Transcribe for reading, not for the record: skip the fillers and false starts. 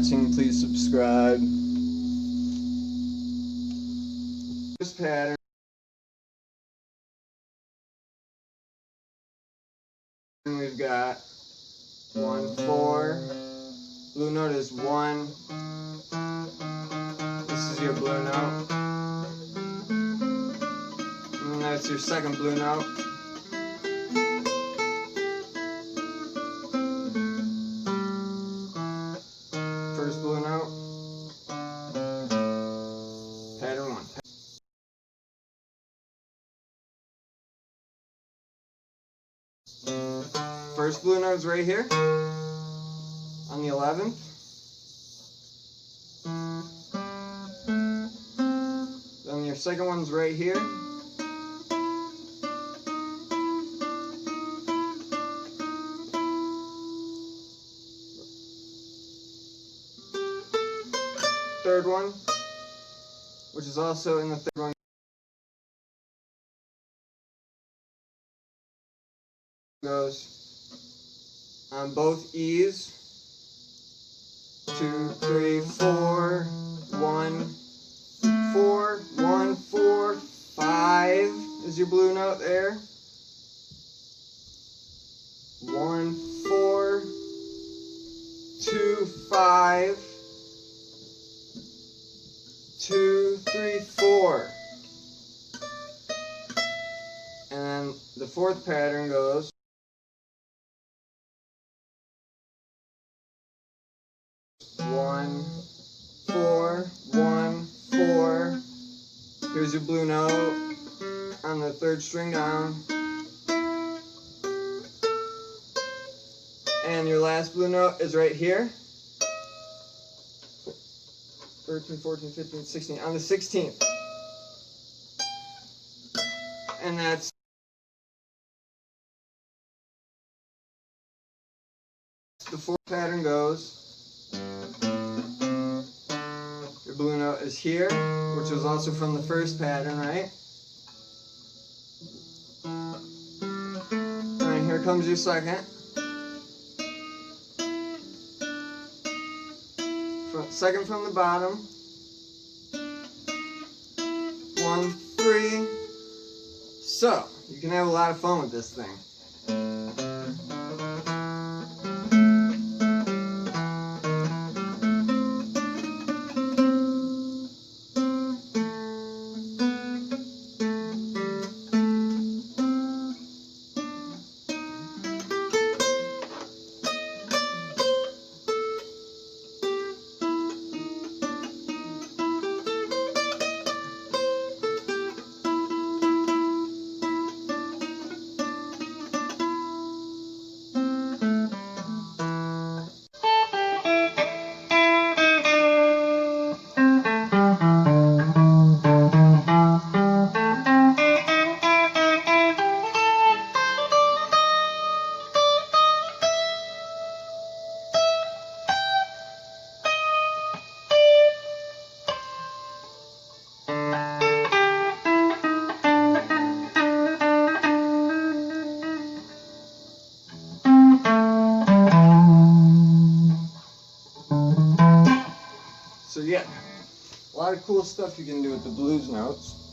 watching. Please subscribe. This pattern. We've got 1, 4. Blue note is 1. This is your blue note. And that's your second blue note. First blue note. Pattern 1. First blue note's right here on the 11th. Then your second one's right here. Third one, which is also in the third one, goes on both E's. 2, 3, 4, 1, 4, 1, 4, 5 is your blue note there. 1, 4, 2, 5, 2, 3, 4. And then the fourth pattern goes 1, 4, 1, 4. Here's your blue note on the third string down. And your last blue note is right here. 13, 14, 15, 16, on the 16th. And that's the fourth pattern goes. Your blue note is here, which was also from the first pattern, right? And here comes your second. Second from the bottom. 1, 3. So, you can have a lot of fun with this thing. So yeah, a lot of cool stuff you can do with the blues notes.